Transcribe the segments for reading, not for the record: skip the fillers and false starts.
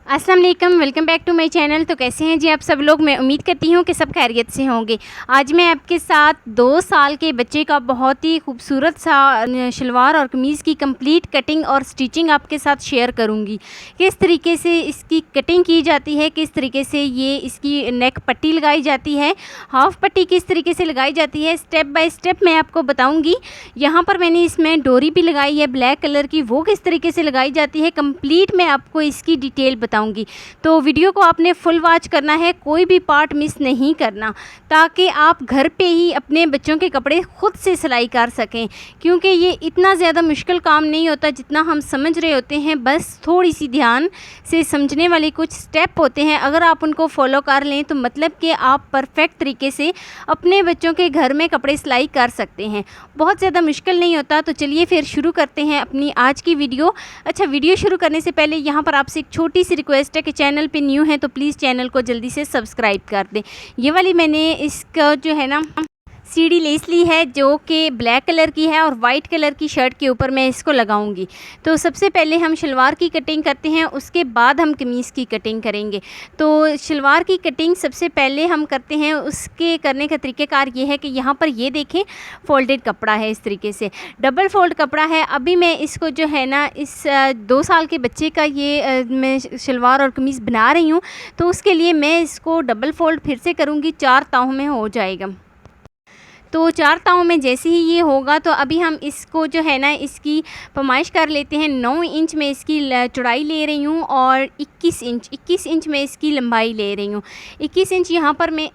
अस्सलाम वालेकुम, welcome back to my channel. तो कैसे हैं जी आप सब लोग। मैं उम्मीद करती हूँ कि सब खैरियत से होंगे। आज मैं आपके साथ 2 साल के बच्चे का बहुत ही खूबसूरत सा शलवार और कमीज़ की कंप्लीट कटिंग और स्टिचिंग आपके साथ शेयर करूँगी। किस तरीके से इसकी कटिंग की जाती है, किस तरीके से ये इसकी नेक पट्टी लगाई जाती है, हाफ़ पट्टी किस तरीके से लगाई जाती है, स्टेप बाय स्टेप मैं आपको बताऊँगी। यहाँ पर मैंने इसमें डोरी भी लगाई है ब्लैक कलर की, वो किस तरीके से लगाई जाती है कंप्लीट मैं आपको इसकी डिटेल बताऊँगी। तो वीडियो को आपने फुल वॉच करना है, कोई भी पार्ट मिस नहीं करना, ताकि आप घर पे ही अपने बच्चों के कपड़े खुद से सिलाई कर सकें। क्योंकि ये इतना ज़्यादा मुश्किल काम नहीं होता जितना हम समझ रहे होते हैं। बस थोड़ी सी ध्यान से समझने वाले कुछ स्टेप होते हैं, अगर आप उनको फॉलो कर लें तो मतलब कि आप परफेक्ट तरीके से अपने बच्चों के घर में कपड़े सिलाई कर सकते हैं। बहुत ज़्यादा मुश्किल नहीं होता। तो चलिए फिर शुरू करते हैं अपनी आज की वीडियो। अच्छा, वीडियो शुरू करने से पहले यहाँ पर आपसे एक छोटी सी रिक्वेस्ट है कि चैनल पे न्यू है तो प्लीज़ चैनल को जल्दी से सब्सक्राइब कर दें। ये वाली मैंने इसका जो है ना सीढ़ी लेस ली है, जो कि ब्लैक कलर की है और वाइट कलर की शर्ट के ऊपर मैं इसको लगाऊंगी। तो सबसे पहले हम शलवार की कटिंग करते हैं, उसके बाद हम कमीज़ की कटिंग करेंगे। तो शलवार की कटिंग सबसे पहले हम करते हैं, उसके करने का तरीक़ेकार ये है कि यहाँ पर ये देखें फोल्डेड कपड़ा है, इस तरीके से डबल फोल्ड कपड़ा है। अभी मैं इसको जो है ना इस 2 साल के बच्चे का ये मैं शलवार और कमीज़ बना रही हूँ, तो उसके लिए मैं इसको डबल फोल्ड फिर से करूँगी, 4 ताहों में हो जाएगा। तो 4 ताहों में जैसे ही ये होगा तो अभी हम इसको जो है ना इसकी पैमाइश कर लेते हैं। 9 इंच में इसकी चौड़ाई ले रही हूँ और 21 इंच में इसकी लंबाई ले रही हूँ। 21 इंच यहाँ पर मैं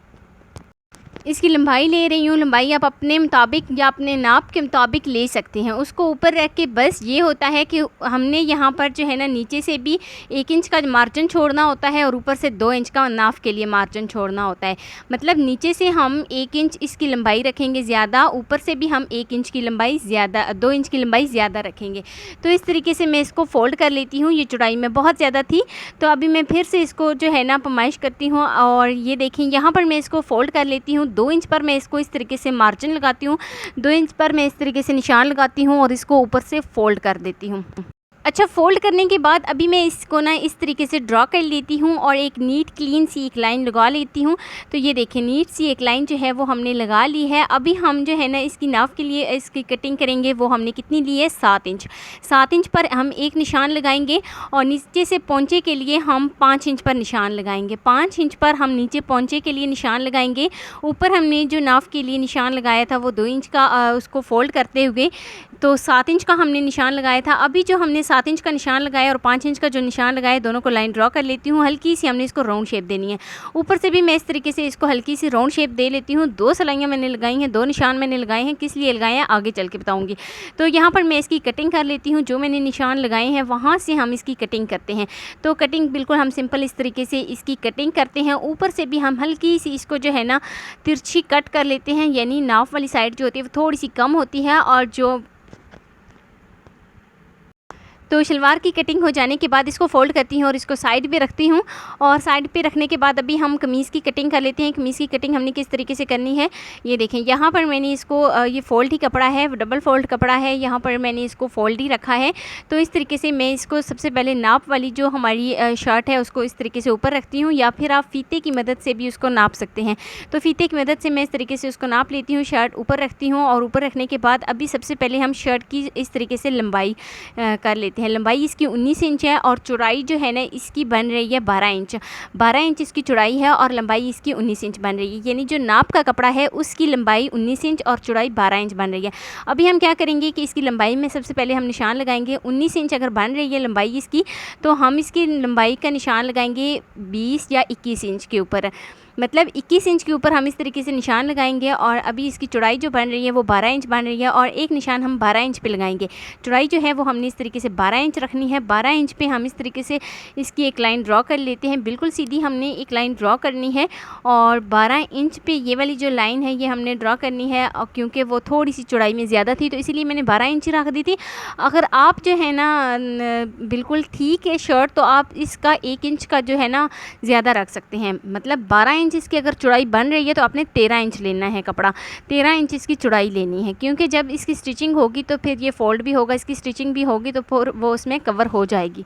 इसकी लंबाई ले रही हूँ। लंबाई आप अपने मुताबिक या अपने नाप के मुताबिक ले सकते हैं। उसको ऊपर रख के बस ये होता है कि हमने यहाँ पर जो है ना नीचे से भी 1 इंच का मार्जिन छोड़ना होता है और ऊपर से 2 इंच का नाफ के लिए मार्जिन छोड़ना होता है। मतलब नीचे से हम 1 इंच इसकी लंबाई रखेंगे ज़्यादा, ऊपर से भी हम 1 इंच की लंबाई ज़्यादा, 2 इंच की लंबाई ज़्यादा रखेंगे। तो इस तरीके से मैं इसको फ़ोल्ड कर लेती हूँ। ये चौड़ाई में बहुत ज़्यादा थी, तो अभी मैं फिर से इसको जो है ना पैमाइश करती हूँ और ये देखें यहाँ पर मैं इसको फ़ोल्ड कर लेती हूँ। 2 इंच पर मैं इसको इस तरीके से मार्जिन लगाती हूँ, 2 इंच पर मैं इस तरीके से निशान लगाती हूँ और इसको ऊपर से फोल्ड कर देती हूँ। अच्छा, फ़ोल्ड करने के बाद अभी मैं इसको ना इस तरीके से ड्रॉ कर लेती हूँ और एक नीट क्लीन सी एक लाइन लगा लेती हूँ। तो ये देखें नीट सी एक लाइन जो है वो हमने लगा ली है। अभी हम जो है ना इसकी नाफ के लिए इसकी कटिंग करेंगे, वो हमने कितनी ली है 7 इंच। 7 इंच पर हम एक निशान लगाएंगे और नीचे से पोंचे के लिए हम 5 इंच पर निशान लगाएंगे। 5 इंच पर हम नीचे पोंचे के लिए निशान लगाएंगे। ऊपर हमने जो नाफ के लिए निशान लगाया था वो 2 इंच का उसको फोल्ड करते हुए तो 7 इंच का हमने निशान लगाया था। अभी जो हमने 7 इंच का निशान लगाया और 5 इंच का जो निशान लगाया, दोनों को लाइन ड्रॉ कर लेती हूँ। हल्की सी हमने इसको राउंड शेप देनी है। ऊपर से भी मैं इस तरीके से इसको हल्की सी राउंड शेप दे लेती हूँ। 2 सिलाइयाँ मैंने लगाई हैं, 2 निशान मैंने लगाए हैं। किस लिए लगाए हैं आगे चल के बताऊँगी। तो यहाँ पर मैं इसकी कटिंग कर लेती हूँ। जो मैंने निशान लगाए हैं वहाँ से हम इसकी कटिंग करते हैं। तो कटिंग बिल्कुल हम सिंपल इस तरीके से इसकी कटिंग करते हैं। ऊपर से भी हम हल्की सी इसको जो है ना तिरछी कट कर लेते हैं, यानी नाफ वाली साइड जो होती है वो थोड़ी सी कम होती है। और जो तो शलवार की कटिंग हो जाने के बाद इसको फ़ोल्ड करती हूँ और इसको साइड पे रखती हूँ। और साइड पे रखने के बाद अभी हम कमीज़ की कटिंग कर लेते हैं। कमीज़ की कटिंग हमने किस तरीके से करनी है ये देखें। यहाँ पर मैंने इसको ये फ़ोल्ड ही कपड़ा है, डबल फ़ोल्ड कपड़ा है, यहाँ पर मैंने इसको फ़ोल्ड ही रखा है। तो इस तरीके से मैं इसको सबसे पहले नाप वाली जो हमारी शर्ट है उसको इस तरीके से ऊपर रखती हूँ, या फिर आप फ़ीते की मदद से भी उसको नाप सकते हैं। तो फ़ीते की मदद से मैं इस तरीके से उसको नाप लेती हूँ, शर्ट ऊपर रखती हूँ। और ऊपर रखने के बाद अभी सबसे पहले हम शर्ट की इस तरीके से लंबाई कर लेते हैं। लंबाई इसकी 19 इंच है और चौड़ाई जो है ना इसकी बन रही है 12 इंच। 12 इंच इसकी चौड़ाई है और लंबाई इसकी 19 इंच बन रही है, यानी जो नाप का कपड़ा है उसकी लंबाई 19 इंच और चौड़ाई 12 इंच बन रही है। अभी हम क्या करेंगे कि इसकी लंबाई में सबसे पहले हम निशान लगाएंगे। 19 इंच अगर बन रही है लंबाई इसकी, तो हम इसकी लंबाई का निशान लगाएंगे 20 या 21 इंच के ऊपर। मतलब 21 इंच के ऊपर हम इस तरीके से निशान लगाएंगे। और अभी इसकी चौड़ाई जो बन रही है वो 12 इंच बन रही है और एक निशान हम 12 इंच पे लगाएंगे। चौड़ाई जो है वो हमने इस तरीके से 12 इंच रखनी है। 12 इंच पे हम इस तरीके से इसकी एक लाइन ड्रॉ कर लेते हैं। बिल्कुल सीधी हमने एक लाइन ड्रॉ करनी है और 12 इंच पे ये वाली जो लाइन है ये हमने ड्रॉ करनी है। और क्योंकि वो थोड़ी सी चौड़ाई में ज़्यादा थी तो इसीलिए मैंने 12 इंच रख दी थी। अगर आप जो है ना बिल्कुल ठीक है शर्ट, तो आप इसका 1 इंच का जो है ना ज़्यादा रख सकते हैं। मतलब 12 इंच इसकी अगर चौड़ाई बन रही है तो आपने 13 इंच लेना है कपड़ा, 13 इंच इसकी चौड़ाई लेनी है। क्योंकि जब इसकी स्टिचिंग होगी तो फिर ये फोल्ड भी होगा, इसकी स्टिचिंग भी होगी तो फिर वो उसमें कवर हो जाएगी।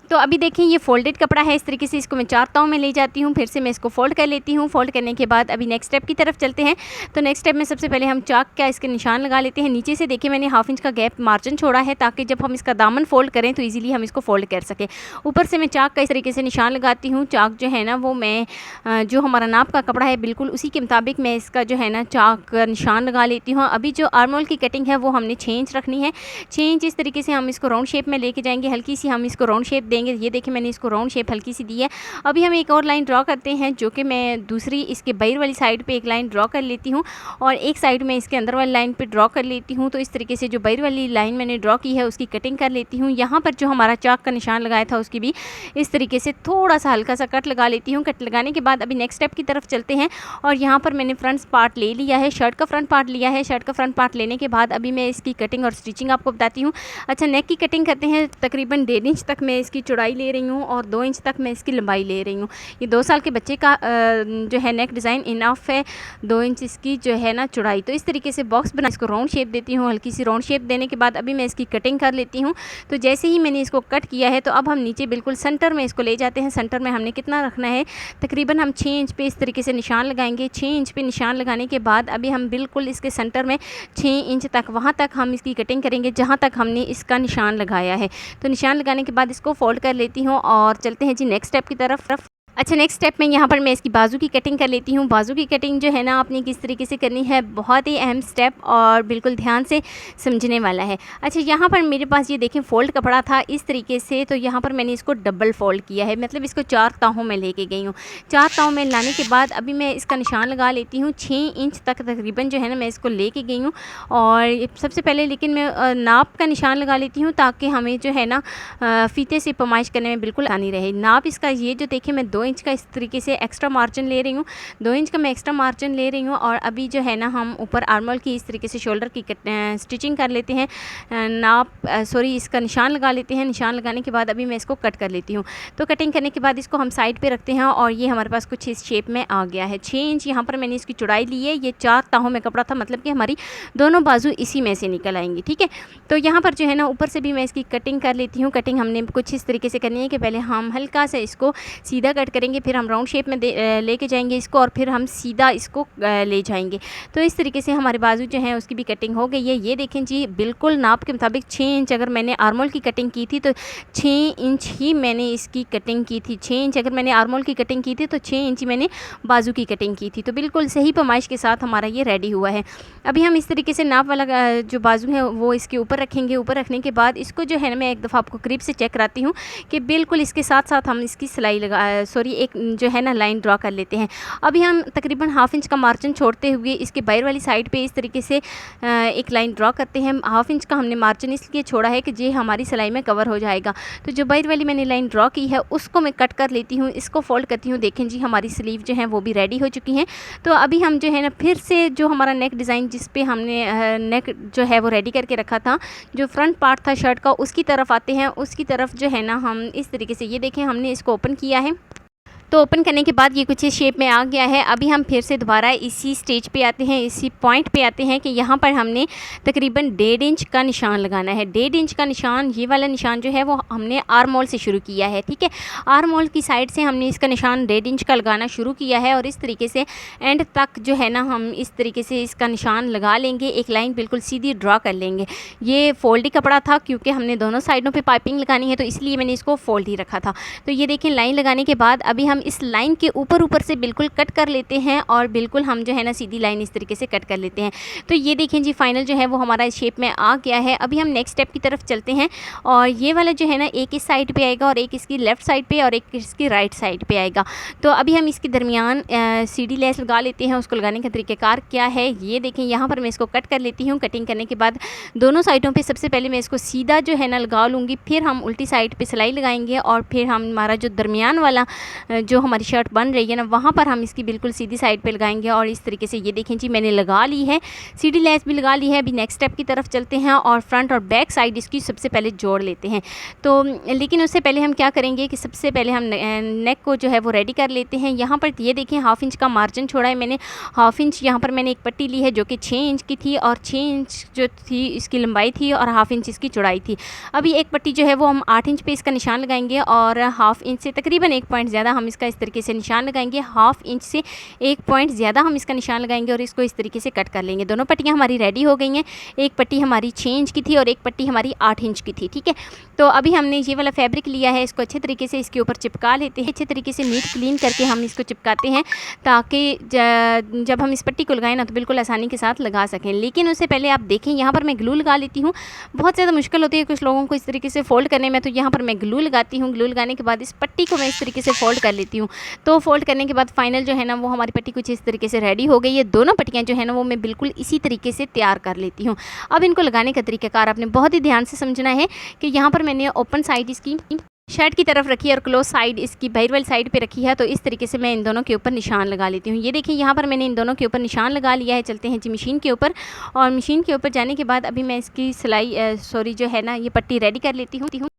तो अभी देखें ये फोल्डेड कपड़ा है, इस तरीके से इसको मैं 4 तावों में ले जाती हूँ, फिर से मैं इसको फोल्ड कर लेती हूँ। फोल्ड करने के बाद अभी नेक्स्ट स्टेप की तरफ चलते हैं। तो नेक्स्ट स्टेप में सबसे पहले हम चाक का इसके निशान लगा लेते हैं। नीचे से देखिए मैंने 1/2 इंच का गैप मार्जिन छोड़ा है ताकि जब हम इसका दामन फोल्ड करें तो ईजिली हम इसको फोल्ड कर सकें। ऊपर से मैं चाक का इस तरीके से निशान लगाती हूँ। चाक जो है ना वो मैं जो हमारा नाप का कपड़ा है बिल्कुल उसी के मुताबिक मैं इसका जो है ना चाक का निशान लगा लेती हूँ। अभी जो आर्म होल की कटिंग है वो हमने 6 इंच रखनी है। 6 इंच इस तरीके से हम इसको राउंड शेप में लेके जाएंगे, हल्की सी हम इसको राउंड शेप देंगे। ये देखिए मैंने इसको राउंड शेप हल्की सी दी है। अभी हम एक और लाइन ड्रॉ करते हैं, जो कि मैं दूसरी इसके बाहर वाली साइड पे एक लाइन ड्रॉ कर लेती हूँ और एक साइड में इसके अंदर वाली लाइन पे ड्रॉ कर लेती हूँ। तो इस तरीके से जो बाहर वाली लाइन मैंने ड्रॉ की है उसकी कटिंग कर लेती हूँ। यहाँ पर जो हमारा चाक का निशान लगाया था उसकी भी इस तरीके से थोड़ा सा हल्का सा कट लगा लेती हूँ। कट लगाने के बाद अभी नेक्स्ट स्टेप की तरफ चलते हैं और यहाँ पर मैंने फ्रंट पार्ट ले लिया है, शर्ट का फ्रंट पार्ट लिया है। शर्ट का फ्रंट पार्ट लेने के बाद अभी मैं इसकी कटिंग और स्टिचिंग आपको बताती हूँ। अच्छा, नेक की कटिंग करते हैं। तकरीबन 1.5 इंच तक मैं इसकी चौड़ाई ले रही हूँ और 2 इंच तक मैं इसकी लंबाई ले रही हूँ। ये 2 साल के बच्चे का जो है नेक डिज़ाइन इनफ है, 2 इंच इसकी जो है ना चौड़ाई। तो इस तरीके से बॉक्स बना इसको राउंड शेप देती हूँ। हल्की सी राउंड शेप देने के बाद अभी मैं इसकी कटिंग कर लेती हूँ। तो जैसे ही मैंने इसको कट किया है तो अब हम नीचे बिल्कुल सेंटर में इसको ले जाते हैं। सेंटर में हमने कितना रखना है, तकरीबन हम 6 इंच पे इस तरीके से निशान लगाएंगे। 6 इंच पे निशान लगाने के बाद अभी हम बिल्कुल इसके सेंटर में 6 इंच तक वहाँ तक हम इसकी कटिंग करेंगे जहाँ तक हमने इसका निशान लगाया है। तो निशान लगाने के बाद इसको फोल्ड कर लेती हूँ और चलते हैं जी नेक्स्ट स्टेप की तरफ। अच्छा, नेक्स्ट स्टेप में यहाँ पर मैं इसकी बाजू की कटिंग कर लेती हूँ। बाजू की कटिंग जो है ना आपने किस तरीके से करनी है, बहुत ही अहम स्टेप और बिल्कुल ध्यान से समझने वाला है। अच्छा, यहाँ पर मेरे पास ये देखें फोल्ड कपड़ा था इस तरीके से, तो यहाँ पर मैंने इसको डबल फोल्ड किया है, मतलब इसको 4 ताहों में लेके गई हूँ। 4 ताहों में लाने के बाद अभी मैं इसका निशान लगा लेती हूँ। 6 इंच तक तकरीबन जो है ना मैं इसको लेके गई हूँ और सबसे पहले लेकिन मैं नाप का निशान लगा लेती हूँ ताकि हमें जो है ना फीते से पैमाइश करने में बिल्कुल आनी रहे। नाप इसका ये जो देखें मैं 2 इंच का इस तरीके से एक्स्ट्रा मार्जिन ले रही हूँ। 2 इंच का मैं एक्स्ट्रा मार्जिन ले रही हूँ और अभी जो है ना हम ऊपर आर्म होल की इस तरीके से शोल्डर की स्टिचिंग कर लेते हैं। इसका निशान लगा लेते हैं। निशान लगाने के बाद अभी मैं इसको कट कर लेती हूँ। तो कटिंग करने के बाद इसको हम साइड पे रखते हैं और ये हमारे पास कुछ इस शेप में आ गया है। 6 इंच यहाँ पर मैंने इसकी चौड़ाई ली है। ये 4 ताहों में कपड़ा था, मतलब कि हमारी दोनों बाजू इसी में से निकल आएंगी। ठीक है, तो यहाँ पर जो है ना ऊपर से भी मैं इसकी कटिंग कर लेती हूँ। कटिंग हमने कुछ इस तरीके से करनी है कि पहले हम हल्का सा इसको सीधा कट करेंगे, फिर हम राउंड शेप में लेके जाएंगे इसको और फिर हम सीधा इसको ले जाएंगे। तो इस तरीके से हमारे बाजू जो है उसकी भी कटिंग हो गई है। ये देखें जी, बिल्कुल नाप के मुताबिक 6 इंच अगर मैंने आर्म होल की कटिंग की थी तो 6 इंच ही मैंने इसकी कटिंग की थी। 6 इंच अगर मैंने आर्म होल की कटिंग की थी तो 6 इंच ही मैंने बाजू की कटिंग की थी। तो बिल्कुल सही पैमाइश के साथ हमारा ये रेडी हुआ है। अभी हम इस तरीके से नाप वाला जो बाजू है वो इसके ऊपर रखेंगे। ऊपर रखने के बाद इसको जो है ना मैं एक दफ़ा आपको करीब से चेक कराती हूँ कि बिल्कुल इसके साथ साथ हम इसकी सिलाई एक जो है ना लाइन ड्रॉ कर लेते हैं। अभी हम तकरीबन 1/2 इंच का मार्जिन छोड़ते हुए इसके बाहर वाली साइड पे इस तरीके से एक लाइन ड्रॉ करते हैं। 1/2 इंच का हमने मार्जिन इसलिए छोड़ा है कि ये हमारी सिलाई में कवर हो जाएगा। तो जो बाहर वाली मैंने लाइन ड्रॉ की है उसको मैं कट कर लेती हूँ, इसको फोल्ड करती हूँ। देखें जी, हमारी स्लीव जो है वो भी रेडी हो चुकी हैं। तो अभी हम जो है ना फिर से जो हमारा नेक डिज़ाइन जिस पे हमने नेक जो है वो रेडी करके रखा था, जो फ्रंट पार्ट था शर्ट का, उसकी तरफ आते हैं। उसकी तरफ जो है ना हम इस तरीके से, ये देखें हमने इसको ओपन किया है। तो ओपन करने के बाद ये कुछ इस शेप में आ गया है। अभी हम फिर से दोबारा इसी स्टेज पे आते हैं, इसी पॉइंट पे आते हैं कि यहाँ पर हमने तकरीबन 1.5 इंच का निशान लगाना है। 1.5 इंच का निशान, ये वाला निशान जो है वो हमने आर्म होल से शुरू किया है। ठीक है, आर्म होल की साइड से हमने इसका निशान 1.5 इंच का लगाना शुरू किया है और इस तरीके से एंड तक जो है ना हम इस तरीके से इसका निशान लगा लेंगे। एक लाइन बिल्कुल सीधी ड्रा कर लेंगे। ये फोल्डी कपड़ा था क्योंकि हमने दोनों साइडों पर पाइपिंग लगानी है, तो इसलिए मैंने इसको फोल्ड ही रखा था। तो ये देखें, लाइन लगाने के बाद अभी हम इस लाइन के ऊपर से बिल्कुल कट कर लेते हैं और बिल्कुल हम जो है ना सीधी लाइन इस तरीके से कट कर लेते हैं। तो ये देखें जी, फाइनल जो है वो हमारा इस शेप में आ गया है। अभी हम नेक्स्ट स्टेप की तरफ चलते हैं और ये वाला जो है ना एक इस साइड पे आएगा और एक इसकी लेफ़्ट साइड पे और एक इसकी राइट साइड पे आएगा। तो अभी हम इसके दरमियान सीधी लेस लगा लेते हैं। उसको लगाने का तरीक़ाकार क्या है, ये देखें, यहाँ पर मैं इसको कट कर लेती हूँ। कटिंग करने के बाद दोनों साइडों पर सबसे पहले मैं इसको सीधा जो है ना लगा लूँगी, फिर हम उल्टी साइड पर सिलाई लगाएंगे और फिर हमारा जो दरमियान वाला जो हमारी शर्ट बन रही है ना, वहाँ पर हम इसकी बिल्कुल सीधी साइड पे लगाएंगे। और इस तरीके से ये देखें जी, मैंने लगा ली है, सीधी लेस भी लगा ली है। अभी नेक्स्ट स्टेप की तरफ चलते हैं और फ्रंट और बैक साइड इसकी सबसे पहले जोड़ लेते हैं। तो लेकिन उससे पहले हम क्या करेंगे कि सबसे पहले हम नेक को जो है वो रेडी कर लेते हैं। यहाँ पर ये देखें, 1/2 इंच का मार्जिन छोड़ा है मैंने। 1/2 इंच यहाँ पर मैंने एक पट्टी ली है जो कि 6 इंच की थी, और 6 इंच जो थी इसकी लंबाई थी और 1/2 इंच इसकी चौड़ाई थी। अभी एक पट्टी जो है वो हम 8 इंच पे इसका निशान लगाएंगे और 1/2 इंच से तकरीबन 1 पॉइंट ज़्यादा हम इसका इस तरीके से निशान लगाएंगे। 1/2 इंच से 1 पॉइंट ज़्यादा हम इसका निशान लगाएंगे और इसको इस तरीके से कट कर लेंगे। दोनों पट्टियाँ हमारी रेडी हो गई हैं। एक पट्टी हमारी 6 इंच की थी और एक पट्टी हमारी 8 इंच की थी, ठीक है। तो अभी हमने ये वाला फैब्रिक लिया है, इसको अच्छे तरीके से इसके ऊपर चिपका लेते हैं। अच्छे तरीके से नीट क्लीन करके हम इसको चिपकाते हैं ताकि जब हम इस पट्टी को लगाएं ना तो बिल्कुल आसानी के साथ लगा सकें। लेकिन उससे पहले आप देखें, यहाँ पर मैं ग्लू लगा लेती हूँ। बहुत ज़्यादा मुश्किल होती है कुछ लोगों को इस तरीके से फ़ोल्ड करने में, तो यहाँ पर मैं ग्लू लगाती हूँ। ग्लू लगाने के बाद इस पट्टी को मैं इस तरीके से फ़ोल्ड कर लेती हूँ। तो फ़ोल्ड करने के बाद फाइनल जो है ना वो हमारी पट्टी कुछ इस तरीके से रेडी हो गई है। दोनों पट्टियाँ जो है ना वो मैं बिल्कुल इसी तरीके से तैयार कर लेती हूँ। अब इनको लगाने का तरीक़ाकार आपने बहुत ही ध्यान से समझना है कि यहाँ पर मैंने ओपन साइड इसकी शर्ट की तरफ रखी है और क्लोज साइड इसकी बाहर वाली साइड पे रखी है। तो इस तरीके से मैं इन दोनों के ऊपर निशान लगा लेती हूँ। ये देखिए, यहाँ पर मैंने इन दोनों के ऊपर निशान लगा लिया है। चलते हैं जी मशीन के ऊपर, और मशीन के ऊपर जाने के बाद अभी मैं इसकी सिलाई जो है ना ये पट्टी रेडी कर लेती हूँ।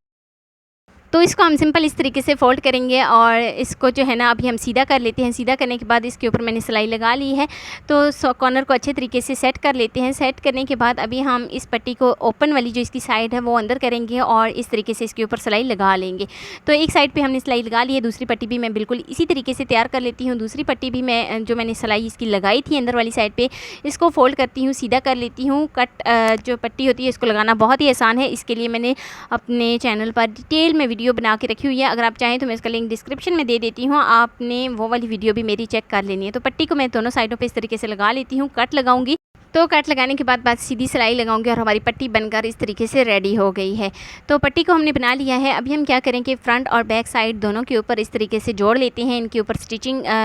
तो इसको हम सिंपल इस तरीके से फ़ोल्ड करेंगे और इसको जो है ना अभी हम सीधा कर लेते हैं। सीधा करने के बाद इसके ऊपर मैंने सिलाई लगा ली है, तो कॉर्नर को अच्छे तरीके से सेट कर लेते हैं। सेट करने के बाद अभी हम इस पट्टी को ओपन वाली जो इसकी साइड है वो अंदर करेंगे और इस तरीके से इसके ऊपर सिलाई लगा लेंगे। तो एक साइड पे हमने सिलाई लगा ली है, दूसरी पट्टी भी मैं बिल्कुल इसी तरीके से तैयार कर लेती हूँ। दूसरी पट्टी भी मैं जो मैंने सिलाई इसकी लगाई थी अंदर वाली साइड पर, इसको फ़ोल्ड करती हूँ, सीधा कर लेती हूँ। कट जो पट्टी होती है इसको लगाना बहुत ही आसान है। इसके लिए मैंने अपने चैनल पर डिटेल में वीडियो बना के रखी हुई है। अगर आप चाहें तो मैं इसका लिंक डिस्क्रिप्शन में दे देती हूँ, आपने वो वाली वीडियो भी मेरी चेक कर लेनी है। तो पट्टी को मैं दोनों साइडों पे इस तरीके से लगा लेती हूँ, कट लगाऊंगी। तो कट लगाने के बाद सीधी सिलाई लगाऊंगी और हमारी पट्टी बनकर इस तरीके से रेडी हो गई है। तो पट्टी को हमने बना लिया है। अभी हम क्या करें कि फ्रंट और बैक साइड दोनों के ऊपर इस तरीके से जोड़ लेते हैं। इनके ऊपर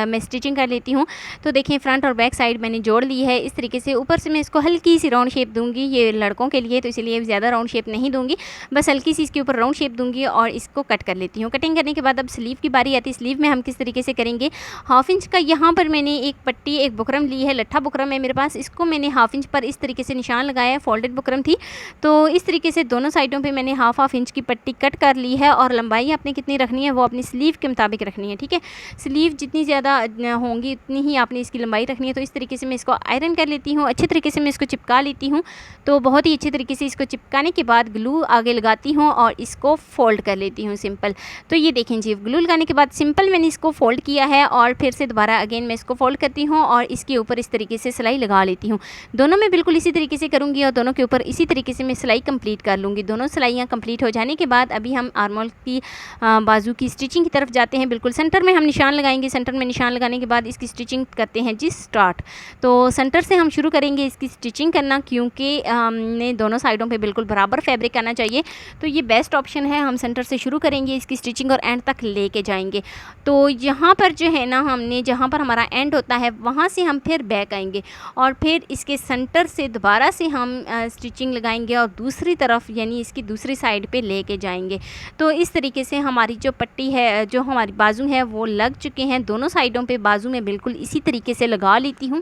मैं स्टिचिंग कर लेती हूँ। तो देखिए, फ्रंट और बैक साइड मैंने जोड़ ली है इस तरीके से। ऊपर से मैं इसको हल्की सी राउंड शेप दूँगी, ये लड़कों के लिए, तो इसलिए ज़्यादा राउंड शेप नहीं दूँगी, बस हल्की सी इसके ऊपर राउंड शेप दूँगी और इसको कट कर लेती हूँ। कटिंग करने के बाद अब स्लीव की बारी आती है। स्लीव में हम किस तरीके से करेंगे, 1/2 इंच का यहाँ पर मैंने एक पट्टी, एक बुकरम ली है, लट्ठा बुकरम है मेरे पास। इसको मैंने 1/2 इंच पर इस तरीके से निशान लगाया है, फोल्डेड बुकरम थी। तो इस तरीके से दोनों साइडों पे मैंने 1/2 इंच की पट्टी कट कर ली है और लंबाई आपने कितनी रखनी है वो अपनी स्लीव के मुताबिक रखनी है, ठीक है। स्लीव जितनी ज़्यादा होंगी उतनी ही आपने इसकी लंबाई रखनी है। तो इस तरीके से मैं इसको आयरन कर लेती हूँ, अच्छे तरीके से मैं इसको चिपका लेती हूँ। तो बहुत ही अच्छे तरीके से इसको चिपकाने के बाद ग्लू आगे लगाती हूँ और इसको फोल्ड कर लेती हूँ सिंपल। तो ये देखें जी, ग्लू लगाने के बाद सिंपल मैंने इसको फोल्ड किया है और फिर से दोबारा अगेन मैं इसको फोल्ड करती हूँ और इसके ऊपर इस तरीके से सिलाई लगा लेती हूँ। दोनों में बिल्कुल इसी तरीके से करूँगी और दोनों के ऊपर इसी तरीके से मैं सिलाई कंप्लीट कर लूँगी। दोनों सिलाइयाँ कंप्लीट हो जाने के बाद अभी हम आर्मोल की बाजू की स्टिचिंग की तरफ जाते हैं। बिल्कुल सेंटर में हम निशान लगाएंगे। सेंटर में निशान लगाने के बाद इसकी स्टिचिंग करते हैं जी स्टार्ट। तो सेंटर से हम शुरू करेंगे इसकी स्टिचिंग करना, क्योंकि हमने दोनों साइडों पे बिल्कुल बराबर फैब्रिक आना चाहिए। तो ये बेस्ट ऑप्शन है, हम सेंटर से शुरू करेंगे इसकी स्टिचिंग और एंड तक लेके जाएंगे। तो यहाँ पर जो है ना, हमने जहाँ पर हमारा एंड होता है वहाँ से हम फिर बैक आएंगे और फिर इसके सेंटर से दोबारा से हम स्टिचिंग लगाएंगे और दूसरी तरफ यानी इसकी दूसरी साइड पे लेके जाएंगे। तो इस तरीके से हमारी जो पट्टी है, जो हमारी बाजू है वो लग चुके हैं। दोनों साइडों पे बाजू में बिल्कुल इसी तरीके से लगा लेती हूँ।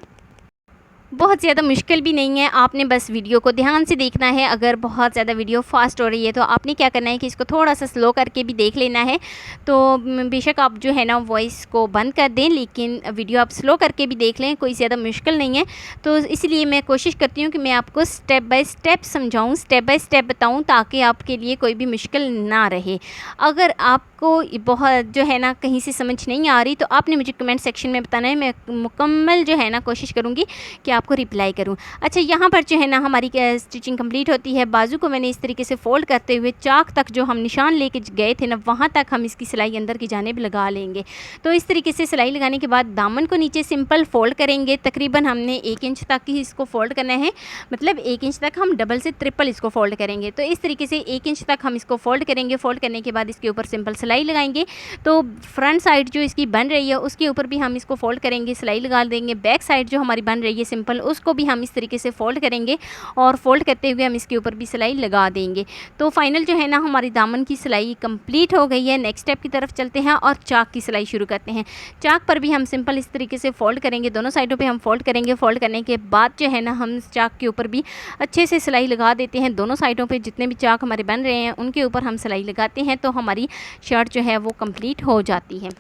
बहुत ज़्यादा मुश्किल भी नहीं है, आपने बस वीडियो को ध्यान से देखना है। अगर बहुत ज़्यादा वीडियो फास्ट हो रही है तो आपने क्या करना है कि इसको थोड़ा सा स्लो करके भी देख लेना है। तो बेशक आप जो है ना वॉइस को बंद कर दें, लेकिन वीडियो आप स्लो करके भी देख लें, कोई ज़्यादा मुश्किल नहीं है। तो इसलिए मैं कोशिश करती हूँ कि मैं आपको स्टेप बाय स्टेप समझाऊँ, स्टेप बाय स्टेप बताऊँ, ताकि आपके लिए कोई भी मुश्किल ना रहे। अगर आपको बहुत जो है ना कहीं से समझ नहीं आ रही तो आपने मुझे कमेंट सेक्शन में बताना है, मैं मुकम्मल जो है ना कोशिश करूँगी कि आपको रिप्लाई करूं। अच्छा, यहाँ पर जो है ना हमारी स्टिचिंग कंप्लीट होती है। बाजू को मैंने इस तरीके से फोल्ड करते हुए चाक तक जो हम निशान लेके गए थे ना, वहाँ तक हम इसकी सिलाई अंदर की जानिब लगा लेंगे। तो इस तरीके से सिलाई लगाने के बाद दामन को नीचे सिंपल फोल्ड करेंगे। तकरीबन हमने 1 इंच तक ही इसको फोल्ड करना है, मतलब 1 इंच तक हम डबल से ट्रिपल इसको फोल्ड करेंगे। तो इस तरीके से 1 इंच तक हम इसको फोल्ड करेंगे। फोल्ड करने के बाद इसके ऊपर सिंपल सिलाई सिलाई लगाएंगे तो फ्रंट साइड जो इसकी बन रही है उसके ऊपर भी हम इसको फोल्ड करेंगे, सिलाई लगा देंगे। बैक साइड जो हमारी बन रही है सिंपल, उसको भी हम इस तरीके से फोल्ड करेंगे और फोल्ड करते हुए हम इसके ऊपर भी सिलाई लगा देंगे। तो फाइनल जो है ना हमारी दामन की सिलाई कंप्लीट हो गई है। नेक्स्ट स्टेप की तरफ चलते हैं और चाक की सिलाई शुरू करते हैं। चाक पर भी हम सिंपल इस तरीके से फोल्ड करेंगे, दोनों साइडों पे हम फोल्ड करेंगे। फोल्ड करने के बाद जो है ना हम चाक के ऊपर भी अच्छे से सिलाई लगा देते हैं। दोनों साइडों पे जितने भी चाक हमारे बन रहे हैं उनके ऊपर हम सिलाई लगाते हैं तो हमारी शर्ट जो है वो कंप्लीट हो जाती है।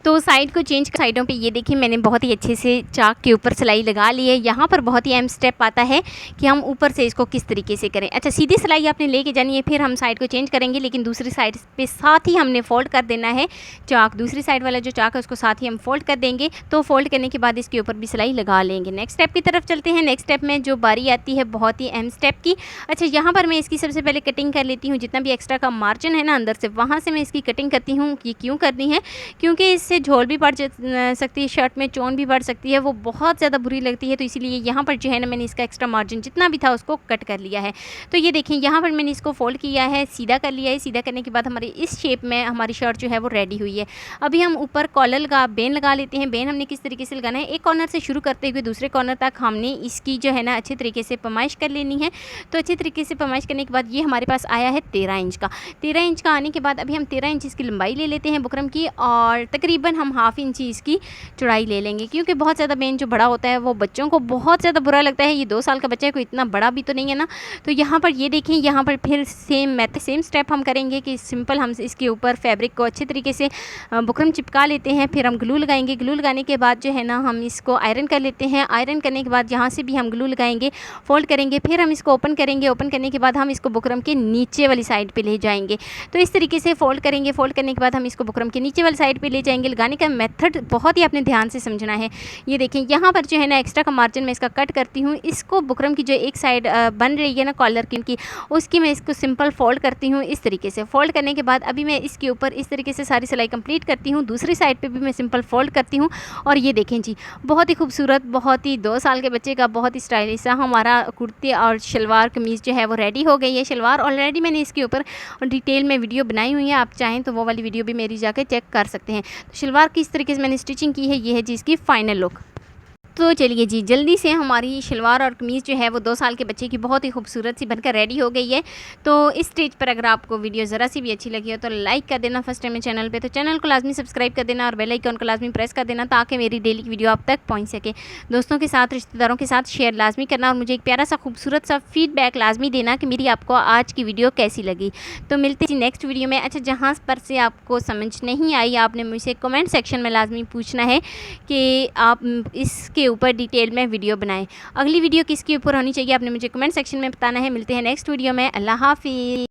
तो साइड को चेंज कर साइडों पे ये देखिए मैंने बहुत ही अच्छे से चाक के ऊपर सिलाई लगा ली है। यहाँ पर बहुत ही अहम स्टेप आता है कि हम ऊपर से इसको किस तरीके से करें। अच्छा, सीधी सिलाई आपने लेके जानी है, फिर हम साइड को चेंज करेंगे, लेकिन दूसरी साइड पे साथ ही हमने फोल्ड कर देना है चाक। दूसरी साइड वाला जो चाक है उसको साथ ही हम फोल्ड कर देंगे। तो फोल्ड करने के बाद इसके ऊपर भी सिलाई लगा लेंगे। नेक्स्ट स्टेप की तरफ चलते हैं। नेक्स्ट स्टेप में जो बारी आती है बहुत ही अहम स्टेप की। अच्छा, यहाँ पर मैं इसकी सबसे पहले कटिंग कर लेती हूँ। जितना भी एक्स्ट्रा का मार्जिन है ना अंदर से, वहाँ से मैं इसकी कटिंग करती हूँ। ये क्यों करनी है? क्योंकि इससे झोल भी बढ़ सकती है, शर्ट में चोन भी बढ़ सकती है, वो बहुत ज़्यादा बुरी लगती है। तो इसीलिए यहाँ पर जो है ना मैंने इसका एक्स्ट्रा मार्जिन जितना भी था उसको कट कर लिया है। तो ये देखें यहाँ पर मैंने इसको फोल्ड किया है, सीधा कर लिया है। सीधा करने के बाद हमारी इस शेप में हमारी शर्ट जो है वो रेडी हुई है। अभी हम ऊपर कॉलर लगा बेन लगा लेते हैं। बेन हमने किस तरीके से लगाना है, एक कॉर्नर से शुरू करते हुए दूसरे कॉर्नर तक हमने इसकी जो है ना अच्छे तरीके से पमाइश कर लेनी है। तो अच्छे तरीके से पमाइश करने के बाद ये हमारे पास आया है 13 इंच का। 13 इंच का आने के बाद अभी हम 13 इंच इसकी लंबाई ले लेते हैं बुकरम की, और तकरीबन हम हाफ इंच इसकी चौड़ाई ले लेंगे। क्योंकि बहुत ज़्यादा बेन जो बड़ा होता है वो बच्चों को बहुत ज़्यादा बुरा लगता है। ये 2 साल का बच्चा है, कोई इतना बड़ा भी तो नहीं है ना। तो यहाँ पर ये देखें, यहाँ पर फिर सेम स्टेप हम करेंगे कि सिंपल हम इसके ऊपर फैब्रिक को अच्छे तरीके से बुकरम चिपका लेते हैं। फिर हम ग्लू लगाएंगे। ग्लू लगाने के बाद जो है ना हम इसको आयरन कर लेते हैं। आयरन करने के बाद यहाँ से भी हम ग्लू लगाएंगे, फोल्ड करेंगे, फिर हम इसको ओपन करेंगे। ओपन करने के बाद हम इसको बुकरम के नीचे वाली साइड पर ले जाएंगे। तो इस तरीके से फोल्ड करेंगे। फोल्ड करने के बाद हम इसको बुकरम के नीचे वाली साइड पर ले जाएंगे। लगाने का मेथड बहुत ही आपने ध्यान से समझना है। ये देखें यहाँ पर जो है ना एक्स्ट्रा का मार्जिन मैं इसका कट करती हूँ। इसको बुकरम की जो एक साइड बन रही है ना कॉलर की उसकी मैं इसको सिंपल फोल्ड करती हूँ इस तरीके से। फोल्ड करने के बाद अभी मैं इसके ऊपर इस तरीके से सारी सिलाई कंप्लीट करती हूँ। दूसरी साइड पे भी मैं सिंपल फोल्ड करती हूँ। और ये देखें जी, बहुत ही खूबसूरत, बहुत ही 2 साल के बच्चे का बहुत ही स्टाइलिश सा हमारा कुर्ती और शलवार कमीज़ जो है वो रेडी हो गई है। शलवार ऑलरेडी मैंने इसके ऊपर डिटेल में वीडियो बनाई हुई है, आप चाहें तो वो वाली वीडियो भी मेरी जाकर चेक कर सकते हैं। तो शलवार किस तरीके से मैंने स्टिचिंग की है, ये है जी इसकी फाइनल लुक। तो चलिए जी, जल्दी से हमारी शलवार और कमीज़ जो है वो 2 साल के बच्चे की बहुत ही खूबसूरत सी बनकर रेडी हो गई है। तो इस स्टेज पर अगर आपको वीडियो ज़रा सी भी अच्छी लगी हो तो लाइक कर देना फर्स्ट टाइम में चैनल पे, तो चैनल को लाजमी सब्सक्राइब कर देना और बेल आइकन को लाजमी प्रेस कर देना ताकि मेरी डेली की वीडियो आप तक पहुँच सके। दोस्तों के साथ, रिश्तेदारों के साथ शेयर लाजमी करना और मुझे एक प्यारा सा खूबसूरत सा फीडबैक लाजमी देना कि मेरी आपको आज की वीडियो कैसी लगी। तो मिलते हैं नेक्स्ट वीडियो में। अच्छा, जहाँ पर से आपको समझ नहीं आई आपने मुझसे कमेंट सेक्शन में लाजमी पूछना है कि आप इसके ऊपर डिटेल में वीडियो बनाएं। अगली वीडियो किसके ऊपर होनी चाहिए आपने मुझे कमेंट सेक्शन में बताना है। मिलते हैं नेक्स्ट वीडियो में। अल्लाह हाफिज़।